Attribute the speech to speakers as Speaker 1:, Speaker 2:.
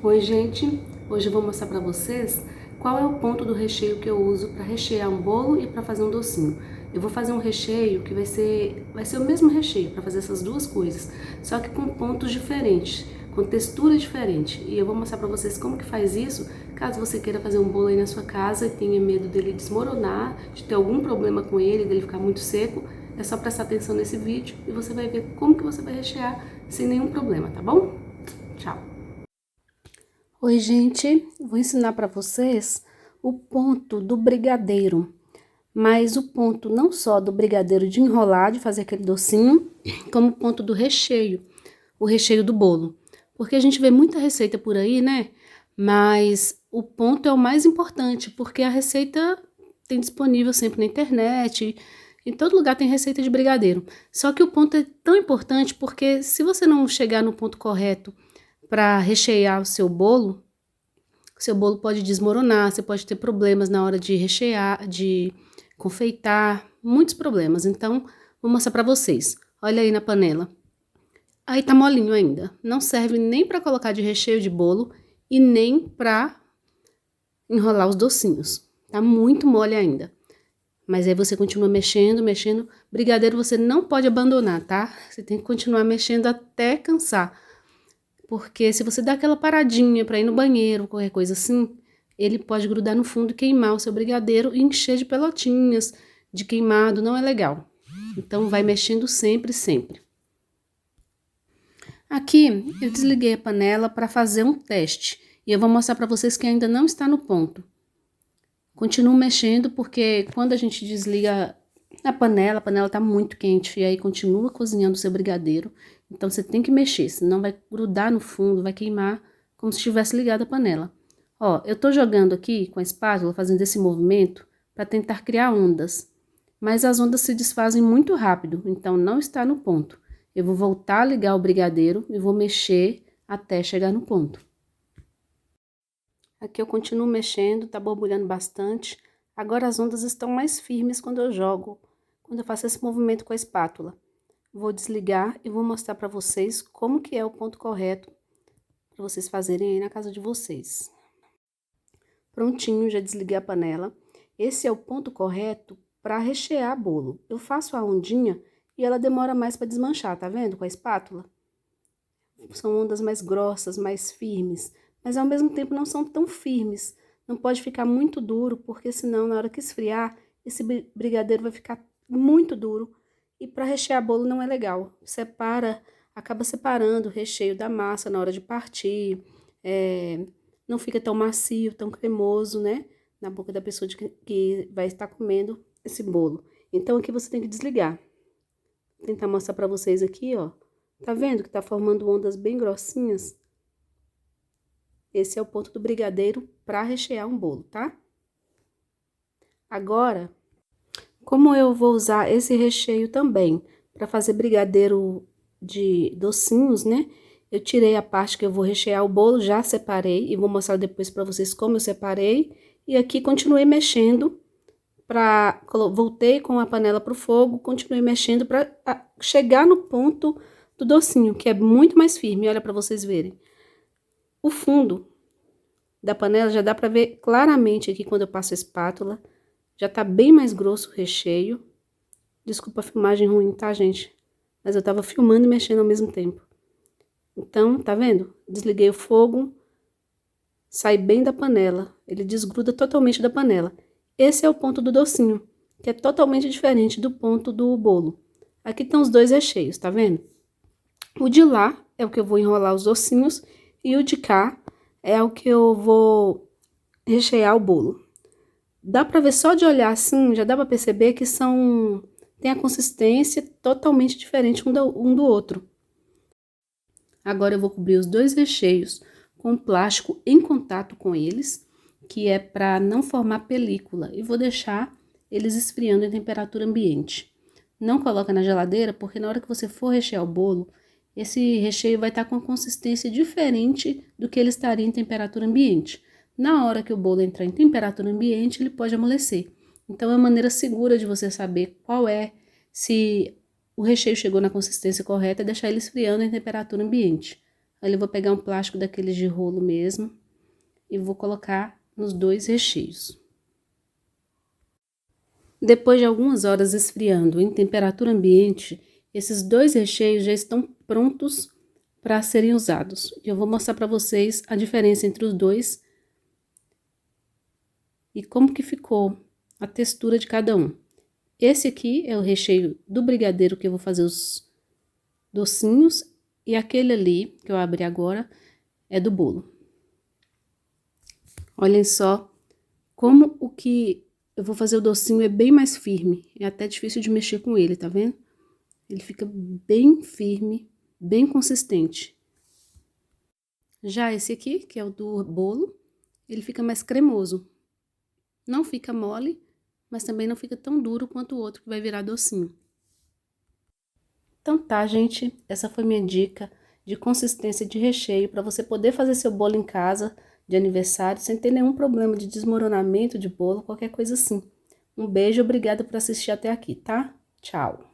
Speaker 1: Oi gente, hoje eu vou mostrar para vocês qual é o ponto do recheio que eu uso para rechear um bolo e para fazer um docinho. Eu vou fazer um recheio que vai ser o mesmo recheio para fazer essas duas coisas, só que com pontos diferentes, com textura diferente. E eu vou mostrar para vocês como que faz isso, caso você queira fazer um bolo aí na sua casa e tenha medo dele desmoronar, de ter algum problema com ele, dele ficar muito seco. É só prestar atenção nesse vídeo e você vai ver como que você vai rechear sem nenhum problema, tá bom? Tchau! Oi gente, vou ensinar para vocês o ponto do brigadeiro, mas o ponto não só do brigadeiro de enrolar, de fazer aquele docinho, como o ponto do recheio, o recheio do bolo. Porque a gente vê muita receita por aí, né? Mas o ponto é o mais importante, porque a receita tem disponível sempre na internet, em todo lugar tem receita de brigadeiro. Só que o ponto é tão importante porque se você não chegar no ponto correto para rechear o seu bolo pode desmoronar, você pode ter problemas na hora de rechear, de confeitar, muitos problemas. Então, vou mostrar para vocês. Olha aí na panela. Aí tá molinho ainda. Não serve nem para colocar de recheio de bolo e nem para enrolar os docinhos. Tá muito mole ainda. Mas aí você continua mexendo, mexendo. Brigadeiro você não pode abandonar, tá? Você tem que continuar mexendo até cansar. Porque se você dá aquela paradinha para ir no banheiro, qualquer coisa assim, ele pode grudar no fundo e queimar o seu brigadeiro e encher de pelotinhas, de queimado, não é legal. Então vai mexendo sempre, sempre. Aqui eu desliguei a panela para fazer um teste e eu vou mostrar para vocês que ainda não está no ponto. Continuo mexendo porque quando a gente desliga a panela está muito quente e aí continua cozinhando o seu brigadeiro. Então você tem que mexer, senão vai grudar no fundo, vai queimar como se tivesse ligado a panela. Ó, eu tô jogando aqui com a espátula, fazendo esse movimento para tentar criar ondas. Mas as ondas se desfazem muito rápido, então não está no ponto. Eu vou voltar a ligar o brigadeiro e vou mexer até chegar no ponto. Aqui eu continuo mexendo, tá borbulhando bastante. Agora as ondas estão mais firmes quando eu jogo, quando eu faço esse movimento com a espátula. Vou desligar e vou mostrar para vocês como que é o ponto correto para vocês fazerem aí na casa de vocês. Prontinho, já desliguei a panela. Esse é o ponto correto para rechear bolo. Eu faço a ondinha e ela demora mais para desmanchar, tá vendo? Com a espátula. São ondas mais grossas, mais firmes, mas ao mesmo tempo não são tão firmes. Não pode ficar muito duro, porque senão na hora que esfriar, esse brigadeiro vai ficar muito duro. E para rechear bolo não é legal. Acaba separando o recheio da massa na hora de partir. Não fica tão macio, tão cremoso, né? Na boca da pessoa que vai estar comendo esse bolo. Então aqui você tem que desligar. Vou tentar mostrar para vocês aqui, ó. Tá vendo que tá formando ondas bem grossinhas? Esse é o ponto do brigadeiro para rechear um bolo, tá? Agora, como eu vou usar esse recheio também para fazer brigadeiro de docinhos, né? Eu tirei a parte que eu vou rechear o bolo, já separei e vou mostrar depois para vocês como eu separei. E aqui continuei mexendo voltei com a panela pro fogo, continuei mexendo para chegar no ponto do docinho, que é muito mais firme, olha para vocês verem. O fundo da panela já dá para ver claramente aqui quando eu passo a espátula, já tá bem mais grosso o recheio. Desculpa a filmagem ruim, tá, gente? Mas eu tava filmando e mexendo ao mesmo tempo. Então, tá vendo? Desliguei o fogo, sai bem da panela, ele desgruda totalmente da panela. Esse é o ponto do docinho, que é totalmente diferente do ponto do bolo. Aqui estão os dois recheios, tá vendo? O de lá é o que eu vou enrolar os docinhos e o de cá é o que eu vou rechear o bolo. Dá pra ver só de olhar assim, já dá pra perceber que tem a consistência totalmente diferente um do outro. Agora eu vou cobrir os dois recheios com plástico em contato com eles, que é para não formar película, e vou deixar eles esfriando em temperatura ambiente. Não coloca na geladeira, porque na hora que você for rechear o bolo, esse recheio vai estar com uma consistência diferente do que ele estaria em temperatura ambiente. Na hora que o bolo entrar em temperatura ambiente, ele pode amolecer. Então, é uma maneira segura de você saber se o recheio chegou na consistência correta, é deixar ele esfriando em temperatura ambiente. Olha, eu vou pegar um plástico daqueles de rolo mesmo e vou colocar nos dois recheios. Depois de algumas horas esfriando em temperatura ambiente, esses dois recheios já estão prontos para serem usados. Eu vou mostrar para vocês a diferença entre os dois e como que ficou a textura de cada um. Esse aqui é o recheio do brigadeiro que eu vou fazer os docinhos e aquele ali que eu abri agora é do bolo. Olhem só como o que eu vou fazer o docinho é bem mais firme, é até difícil de mexer com ele, tá vendo? Ele fica bem firme, bem consistente. Já esse aqui, que é o do bolo, ele fica mais cremoso. Não fica mole, mas também não fica tão duro quanto o outro que vai virar docinho. Então tá, gente, essa foi minha dica de consistência de recheio para você poder fazer seu bolo em casa de aniversário sem ter nenhum problema de desmoronamento de bolo, qualquer coisa assim. Um beijo, obrigada por assistir até aqui, tá? Tchau!